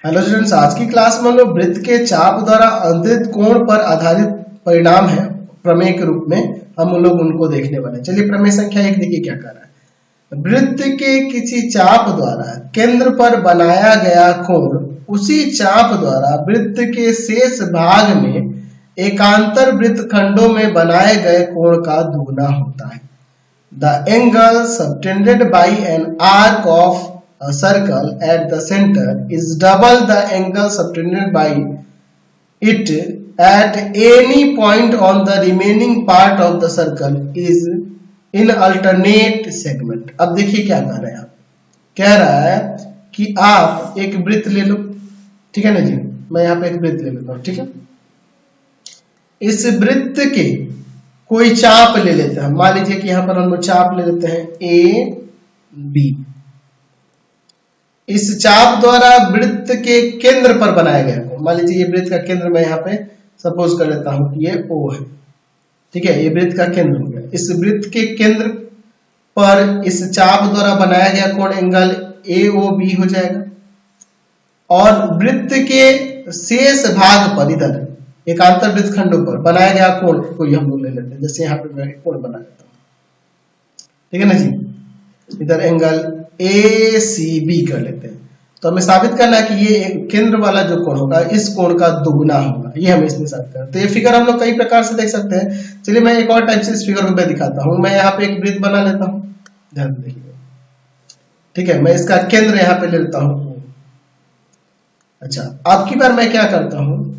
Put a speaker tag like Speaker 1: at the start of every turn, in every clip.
Speaker 1: Hello students, आज की class में हम लोग वृत्त के चाप द्वारा अंतरित कोण पर आधारित परिणाम है प्रमेय के रूप में हम लोग उनको देखने वाले हैं। चलिए प्रमेय संख्या 1 देखिए क्या कर रहा है। वृत्त के किसी चाप द्वारा केंद्र पर बनाया गया कोण उसी चाप द्वारा वृत्त के शेष भाग में एकांतर वृत्त खंडों में बनाए गए कोण का दुगुना होता है। The angle subtended by an arc of a circle at the center is double the angle subtended by it at any point on the remaining part of the circle is in alternate segment। अब देखिए क्या कह रहे हैं आप, कह रहा है कि आप एक वृत्त ले लो, ठीक है ना जी। मैं यहाँ पे एक वृत्त ले लेता हूँ, ठीक है। इस वृत्त के कोई चाप ले लेते हैं, मान लीजिए कि यहां पर हम लोग चाप ले लेते हैं ए बी। इस चाप द्वारा वृत्त के केंद्र पर बनाया गया कोण, मान लीजिए ये वृत्त का केंद्र मैं यहाँ पे सपोज कर लेता हूं कि ये ओ है, ठीक है। ये वृत्त का केंद्र हो गया। इस वृत्त के केंद्र पर इस चाप द्वारा बनाया गया कोण एंगल ए ओ बी हो जाएगा, और वृत्त के शेष भाग पर इधर एकांतर वृत्त खंडों पर बनाया गया कोण कोई हम लोग ले लेते हैं। जैसे यहाँ पे मैं कोण बना लेता हूँ, ठीक है ना जी। इधर एंगल ए सी बी कर लेते हैं। तो हमें साबित करना है कि ये केंद्र वाला जो कोण होगा इस कोण का दुगुना होगा, ये हमें इसमें साबित करना है। तो ये फिगर हम लोग कई प्रकार से देख सकते हैं। चलिए मैं एक और टाइप से इस फिगर को मैं दिखाता हूँ। मैं यहाँ पे एक वृत्त बना लेता हूँ, ध्यान देखिए, ठीक है। मैं इसका केंद्र यहाँ पे ले लेता हूँ। अच्छा, अब की बार मैं क्या करता हूँ,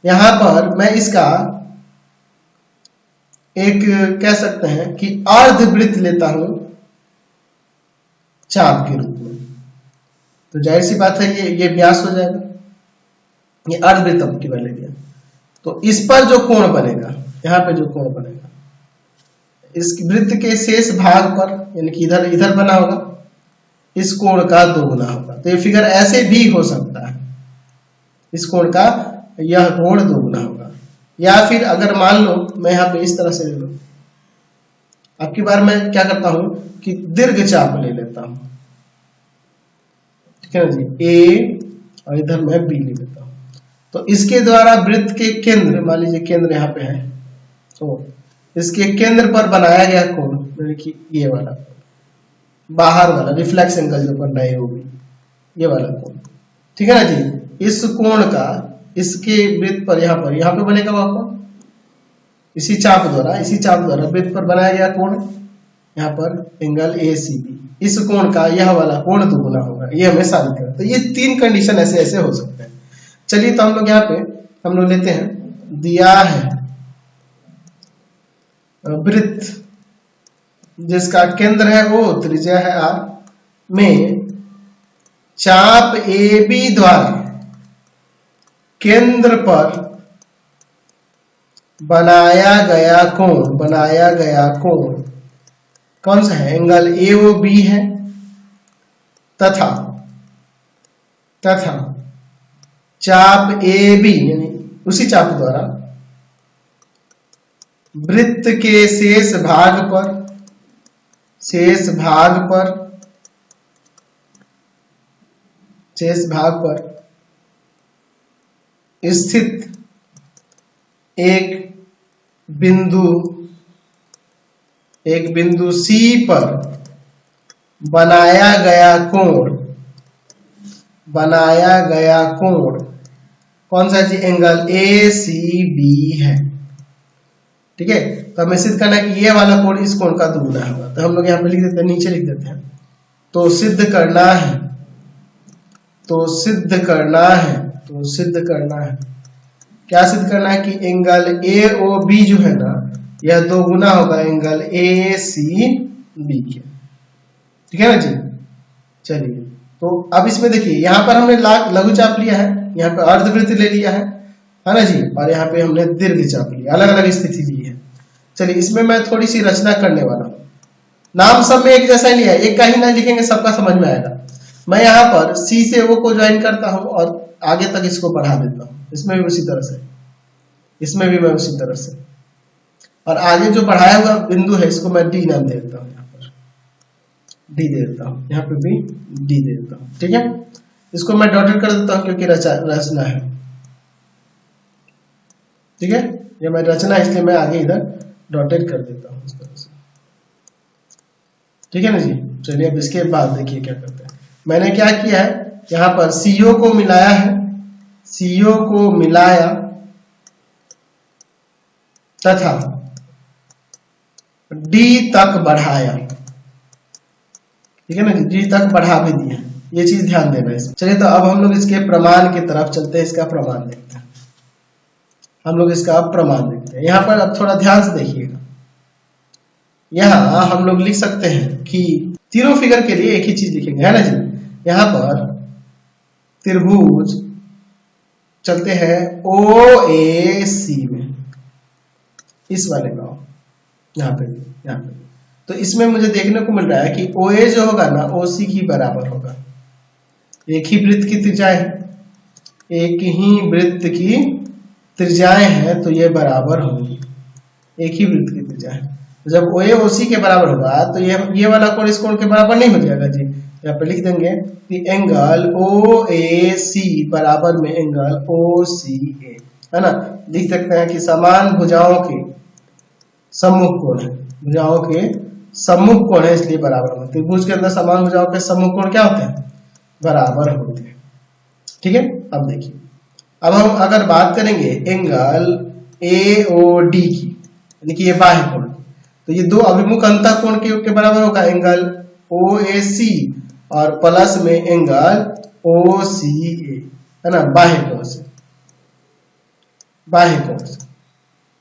Speaker 1: यहां पर मैं इसका एक कह सकते हैं कि अर्धवृत्त लेता हूं चाप के रूप में। तो जाहिर सी बात है ये व्यास हो जाएगा, ये अर्धवृत्त अब की बार ले लिया। तो इस पर जो कोण बनेगा, यहां पे जो कोण बनेगा इस वृत्त के शेष भाग पर, यानी कि इधर इधर बना होगा, इस कोण का दोगुना होगा। तो ये फिगर ऐसे भी हो सकता है, इस कोण का यह कोण दोगुना होगा। या फिर अगर मान लो मैं यहाँ पे इस तरह से ले लूं, अब की बार मैं क्या करता हूं कि दीर्घ चाप ले लेता हूं, ठीक है ना जी। ए और इधर मैं बी ले लेता हूं। तो इसके द्वारा वृत्त के केंद्र, मान लीजिए केंद्र यहाँ पे है, तो इसके केंद्र पर बनाया गया कोण, यानी कि ये वाला बाहर वाला रिफ्लेक्स एंगल जो बन रहा है वो भी ये वाला कोण, ठीक है ना जी। इस कोण का इसके वृत्त पर यहाँ पे बनेगा वह कोण, इसी चाप द्वारा वृत्त पर बनाया गया कोण, यहाँ पर एंगल ए सी बी, इस कोण का यह वाला कोण दुगुना होगा। ये हमें साबित करना। तो ये तीन कंडीशन ऐसे ऐसे हो सकते हैं। चलिए तो हम लोग यहाँ पे हम लोग लेते हैं, दिया है वृत्त जिसका केंद्र है ओ, त्रिज्या है आर, में चाप ए बी द्वारा केंद्र पर बनाया गया कोण कौन सा है, एंगल ए ओ बी है, तथा चाप ए बी यानी उसी चाप द्वारा वृत्त के शेष भाग पर स्थित एक बिंदु सी पर बनाया गया कोण कौन सा जी, एंगल ए सी बी है, ठीक है। तो हमें सिद्ध करना है कि ये वाला कोण इस कोण का दुगुना होगा। तो हम लोग यहाँ पे लिख देते हैं, नीचे लिख देते हैं, तो सिद्ध करना है क्या सिद्ध करना है कि एंगल ए ओ बी जो है ना, यह दोगुना होगा एंगल ए सी बी के, ठीक है ना जी। चलिए तो अब इसमें देखिए, यहाँ पर हमने लघु चाप लिया है, यहाँ पे अर्धवृत्त ले लिया है ना जी, और यहाँ पे हमने दीर्घ चाप लिया, अलग अलग स्थिति ली है। चलिए इसमें मैं थोड़ी सी रचना करने वाला हूँ। नाम सब में एक जैसा ही लिया है, एक का ही ना लिखेंगे, सबका समझ में आएगा। मैं यहाँ पर सी से ओ को ज्वाइन करता हूँ और आगे तक इसको बढ़ा देता हूँ। इसमें भी उसी तरह से, इसमें भी मैं उसी तरह से, और आगे जो बढ़ाया हुआ बिंदु है इसको मैं डी नाम दे देता हूँ, यहाँ पर डी दे देता हूँ, यहाँ पे भी डी दे देता हूँ, ठीक है। इसको मैं डॉटेड कर देता हूं क्योंकि रचना है, ठीक है, ये मैं रचना इसलिए मैं आगे इधर डॉटेड कर देता हूं इस तरह से, ठीक है ना जी। चलिए अब इसके बाद देखिए क्या करते हैं। मैंने क्या किया है, यहां पर CO को मिलाया है, CO को मिलाया तथा D तक बढ़ाया, ठीक है ना जी, D तक बढ़ा भी दिया, ये चीज ध्यान देना इसमें। चलिए तो अब हम लोग इसके प्रमाण की तरफ चलते हैं, इसका प्रमाण देखते हैं। हम लोग इसका अब प्रमाण देखते हैं। यहां पर अब थोड़ा ध्यान से देखिएगा, यहां हम लोग लिख सकते हैं कि तीनों फिगर के लिए एक ही चीज लिखेंगे, है ना जी। यहां पर त्रिभुज चलते हैं OAC में, इस वाले का यहाँ पे तो इसमें मुझे देखने को मिल रहा है कि OA जो होगा ना OC की बराबर होगा। एक ही वृत्त की त्रिज्याएं हैं, एक ही वृत्त की त्रिज्याएं हैं तो ये बराबर होंगी, एक ही वृत्त की त्रिज्याएं। जब OA OC के बराबर होगा तो ये वाला कोण इस कोण के बराबर नहीं हो जाएगा जी। यहाँ पे लिख देंगे कि एंगल OAC बराबर में एंगल OCA, है ना। लिख सकते हैं कि समान भुजाओं के सम्मुख कोण है, भुजाओं के सम्मुख कोण है इसलिए बराबर होते हैं। त्रिभुज के अंदर समान भुजाओं के सम्मुख कोण क्या होते हैं, बराबर होते हैं, ठीक है। अब देखिए, अब हम अगर बात करेंगे एंगल AOD की, यानी कि ये बाह्य कोण, तो ये दो अभिमुख अंतःकोण के बराबर होगा एंगल OAC और प्लस में एंगल OCA, है ना, बाह्य कोण से,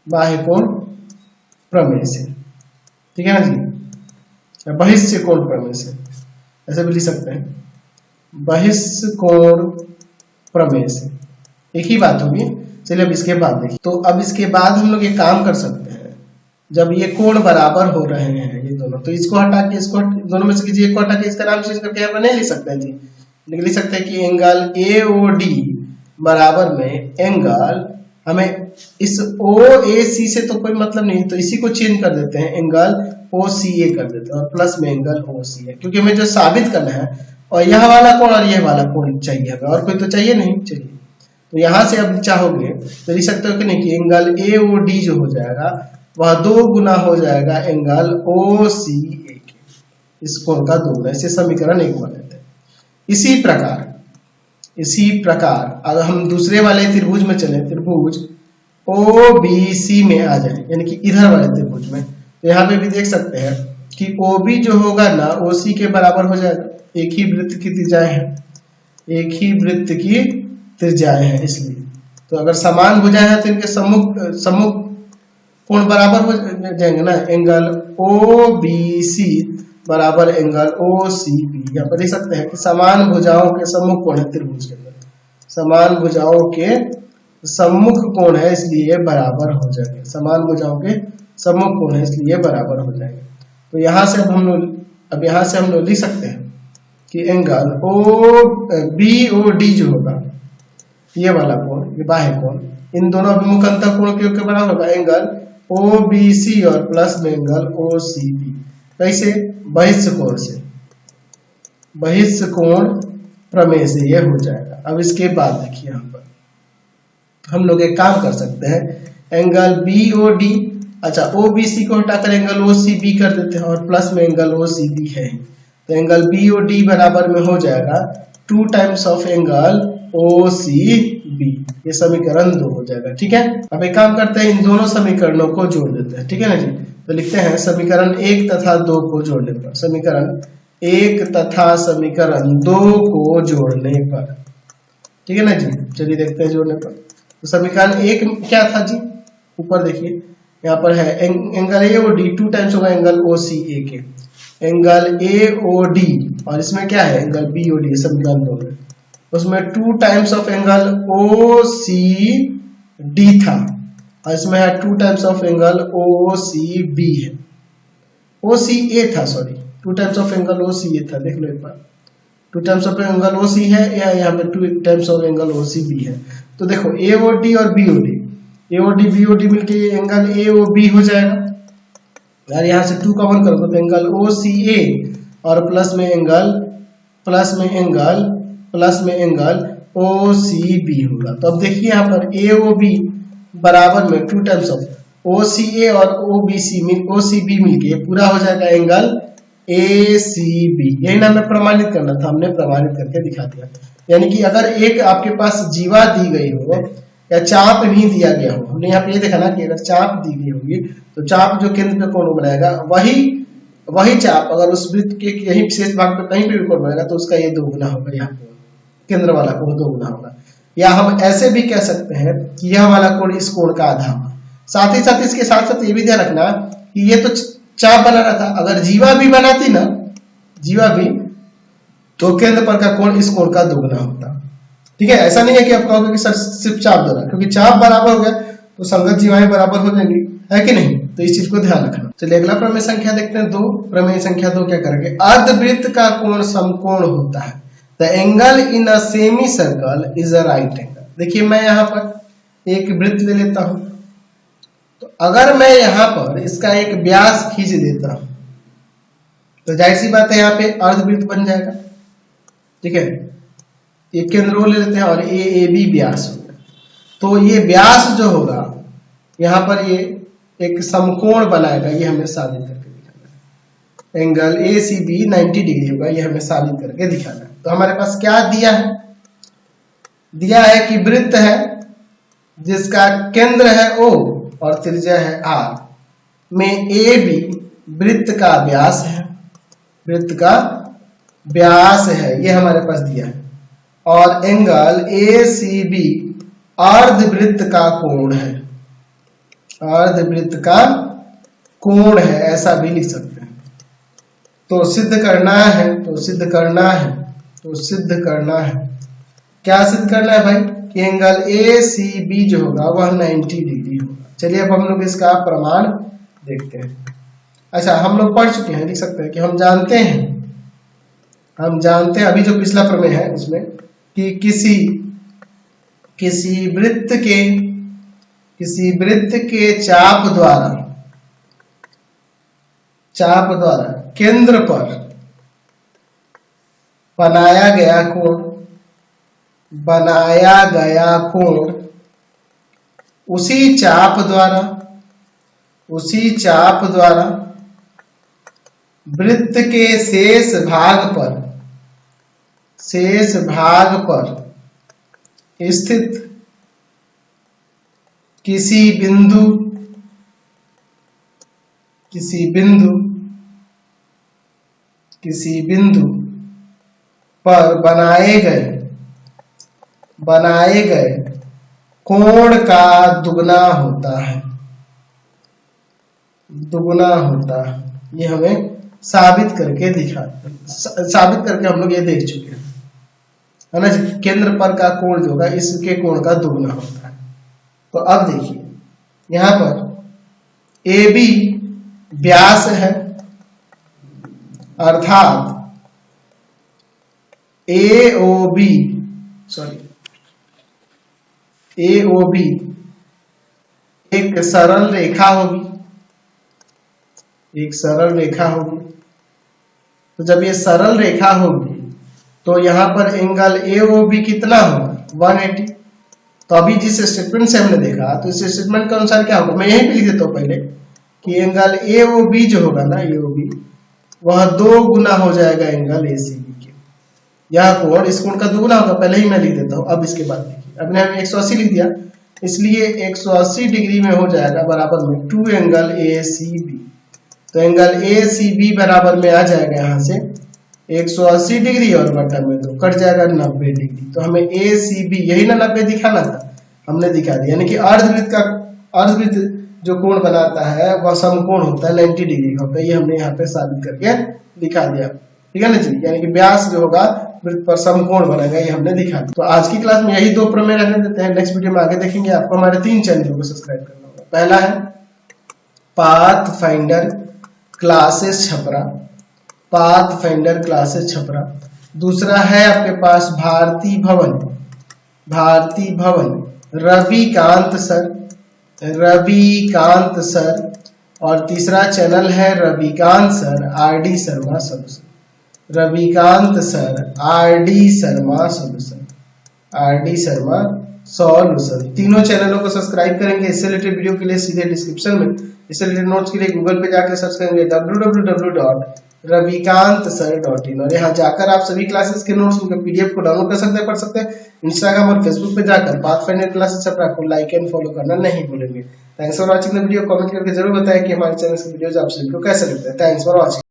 Speaker 1: बाह्य कोण प्रमेय से, ठीक है ना जी। बहिष्य कोण प्रमेय से ऐसे भी लिख सकते हैं, बहिष्य कोण प्रमेय से, एक ही बात होगी। चलिए अब इसके बाद देखिए, तो अब इसके बाद हम लोग ये काम कर सकते हैं, जब ये कोण बराबर हो रहे हैं ये दोनों, तो इसको हटा के इसको दोनों में से किसी एक को हटा के इसका नाम चेंज करके यहाँ पर नहीं लिख सकते हैं जी, लेकिन लिख सकते हैं कि एंगल AOD बराबर में एंगल, हमें इस OAC से तो कोई मतलब नहीं, तो इसी को चेंज कर देते हैं, एंगल OCA कर देते हैं और प्लस में एंगल OCA, क्योंकि हमें जो साबित करना है और यह वाला कोण और यह वाला कोण चाहिए हमें, और कोई तो चाहिए नहीं। चलिए तो यहां से अब चाहोगे तो लिख सकते हो कि नहीं कि एंगल AOD जो हो जाएगा वह 2 गुना हो जाएगा एंगल OCA के, इस कोण का 2 गुना, इसे समीकरण 1 बना लेते हैं। इसी प्रकार अगर हम दूसरे वाले त्रिभुज में चले, त्रिभुज OBC में आ जाए, यानी कि इधर वाले त्रिभुज में, तो यहाँ पे भी देख सकते हैं कि OB जो होगा ना OC के बराबर हो जाएगा, एक ही वृत्त की त्रिज्याएं हैं, एक ही वृत्त की त्रिज्याएं हैं, इसलिए तो अगर समान भुजाएं हैं तो इनके सम्मुख कोण बराबर हो जाएंगे ना, एंगल OBC बराबर एंगल OCB। यहाँ पर देख सकते हैं कि समान भुजाओं के सम्मुख कोण है त्रिभुज के अंदर, समान भुजाओं के सम्मुख कोण है इसलिए बराबर हो जाएंगे, समान भुजाओं के सम्मुख कोण है इसलिए बराबर हो जाएंगे। तो यहाँ से अब यहाँ से हम लोग लिख सकते हैं कि एंगल BOD जो होगा, ये वाला कोण, ये बाह्य कोण, इन दोनों अभिमुख अंतःकोण के बराबर होगा एंगल OBC और प्लस में एंगल OCB। कैसे, बहिष्य कोण से, बहिष्य कोण प्रमेय से ये हो जाएगा। अब इसके बाद देखिए यहाँ पर हम लोग एक काम कर सकते हैं, एंगल BOD, अच्छा OBC को हटाकर एंगल OCB कर देते हैं और प्लस में एंगल OCB है, तो एंगल BOD बराबर में हो जाएगा 2 टाइम्स ऑफ एंगल OCB, ये समीकरण 2 हो जाएगा, ठीक है। अब एक काम करते हैं, इन दोनों समीकरणों को जोड़ देते हैं, ठीक है ना जी। तो लिखते हैं समीकरण 1 तथा 2 को जोड़ने पर, समीकरण 1 तथा समीकरण 2 को जोड़ने पर, ठीक है ना जी। चलिए देखते हैं जोड़ने पर। तो समीकरण 1 क्या था जी, ऊपर देखिए यहाँ पर है एंगल AOD 2 टाइम्स होगा एंगल OCA के, एंगल AOD और इसमें क्या है एंगल BOD, समीकरण 2 में, उसमें 2 टाइम्स ऑफ एंगल OCD था और इसमें है 2 टाइम्स ऑफ एंगल OCB है, OCA था, sorry 2 times of angle OCA था, देख लो एक बार, 2 टाइम्स ऑफ एंगल OC है या यहाँ पे 2 टाइम्स ऑफ एंगल OCB है। तो देखो AOD और BOD, AOD BOD मिलके ये एंगल AOB हो जाएगा, यार यहाँ से 2 कॉमन करोगे तो एंगल OCA और प्लस में एंगल प्लस में एंगल OCB होगा। तो अब देखिए यहाँ पर AOB बराबर में 2 टाइम्स ऑफ OCA और OCB मिलके पूरा हो जाएगा एंगल ACB। यही ना हमें प्रमाणित करना था, हमने प्रमाणित करके दिखा दिया। यानी कि अगर एक आपके पास जीवा दी गई हो या चाप नहीं दिया गया हो, हमने यहाँ पे ये देखा ना कि अगर चाप दी गई होगी तो चाप जो केंद्र पे कोण बनाएगा वही चाप अगर उस वृत्त के यही शेष भाग पे कहीं पे भी कोण बनाएगा तो उसका ये 2 गुना होगा, यहाँ पे केंद्र वाला कोण 2 गुना होगा। या हम ऐसे भी कह सकते हैं कि यह वाला कोण इस कोण का आधा होगा। साथ ही साथ इसके साथ साथ ये भी ध्यान रखना कि ये तो चाप बना रहा था, अगर जीवा भी बनाती ना, जीवा भी, तो केंद्र पर का कोण इस कोण का 2 गुना होता। ठीक है, ऐसा नहीं है कि आप कहोगे कि सर सिर्फ चाप दो, क्योंकि चाप बराबर हो गया तो संगत जीवाएं बराबर हो जाएंगी, है कि नहीं? तो इस चीज को ध्यान रखना। चलिए अगला प्रमेय संख्या देखते हैं 2। प्रमेय संख्या 2 क्या करेंगे? अर्धवृत्त का कोण समकोण होता है। The angle in a semi circle is a right angle. देखिए मैं यहाँ पर एक वृत्त ले लेता हूं, तो अगर मैं यहाँ पर इसका एक व्यास खींच देता हूं तो जाहिर सी बात है यहाँ पे अर्धवृत्त बन जाएगा। ठीक है, एक केंद्र वो ले लेते हैं और AAB व्यास होगा, तो ये व्यास जो होगा यहाँ पर ये एक समकोण बनाएगा। ये हमें साबित करके दिखाना है। एंगल ACB 90 डिग्री होगा, ये हमें साबित करके दिखाना है। तो हमारे पास क्या दिया है? दिया है कि वृत्त है जिसका केंद्र है O और त्रिज्या है R, में AB वृत्त का व्यास है, वृत्त का व्यास है, ये हमारे पास दिया है। और एंगल ACB अर्धवृत्त का कोण है, अर्धवृत्त का कोण है, ऐसा भी लिख सकते हैं। तो सिद्ध करना है, तो सिद्ध करना है, तो सिद्ध करना है। क्या सिद्ध करना है भाई? कि एंगल ACB जो होगा वह 90 डिग्री होगा। चलिए अब हम लोग इसका प्रमाण देखते हैं। अच्छा, हम लोग पढ़ चुके हैं, लिख सकते हैं कि हम जानते हैं अभी जो पिछला प्रमेय है उसमें कि किसी वृत्त के चाप द्वारा केंद्र पर बनाया गया कोण उसी चाप द्वारा वृत्त के शेष भाग पर स्थित किसी बिंदु पर बनाए गए कोण का दुगना होता है। ये हमें साबित करके हम लोग ये देख चुके हैं, है ना जी? केंद्र पर का कोण जो होगा इसके कोण का दुगना होता है। तो अब देखिए यहां पर AB व्यास है, अर्थात AOB एक सरल रेखा होगी। तो जब ये सरल रेखा होगी तो यहाँ पर एंगल AOB कितना होगा? 180। तो अभी जिस स्टेटमेंट से हमने देखा तो इस स्टेटमेंट के अनुसार क्या होगा? मैं यहीं पे लिख देता हूँ पहले कि एंगल AOB जो होगा ना, AOB वह 2 गुना हो जाएगा एंगल ACB के। यह कोण इस कोण का 2 गुना होगा, पहले ही मैं लिख देता हूँ। अब इसके बाद देखिए, अब हमने 180 लिख दिया, इसलिए 180 डिग्री में हो जाएगा बराबर में 2 एंगल ACB। तो एंगल ACB बराबर में आ जाएगा यहाँ से 180 डिग्री और बटा में 2 कट जाएगा 90 डिग्री। तो हमें ACB यही ना 90 दिखाना था, हमने दिखा दिया। यानी कि अर्धवृत्त जो कोण बनाता है वह समकोण होता है, 90 डिग्री होता है। ये हमने यहाँ पे साबित करके दिखा दिया। ठीक है ना जी? यानी कि व्यास जो होगा वृत्त पर समकोण बनेगा, ये हमने दिखा दिया। तो आज की क्लास में यही 2 प्रमेय रहने देते हैं। नेक्स्ट वीडियो में आगे देखेंगे। आपको हमारे 3 चैनलों को सब्सक्राइब करना होगा। पहला है पाथफाइंडर क्लासेस छपरा, दूसरा है आपके पास भारती भवन रविकांत सर, और तीसरा चैनल है Ravikant sir RD Sharma sir. Ravikant sir, RD Sharma solution, RD Sharma solution, तीनों चैनलों को सब्सक्राइब करेंगे। इससे रिलेटेड वीडियो के लिए सीधे डिस्क्रिप्शन में, इससे रिलेटेड नोट्स के लिए गूगल पे जाकर सर्च करेंगे www.ravikansir.in और यहाँ जाकर आप सभी क्लासेस के नोट्स उनके PDF को डाउनलोड कर सकते हैं, पढ़ सकते हैं। इंस्टाग्राम और फेसबुक पे जाकर पाथफाइंडर क्लासेस आपको लाइक एंड फॉलो करना नहीं भूलेंगे। Thanks for watching the video. Comment करके जरूर बताएं कि हमारे चैनल के वीडियोस आप सभी को कैसे लगते हैं। Thanks for watching.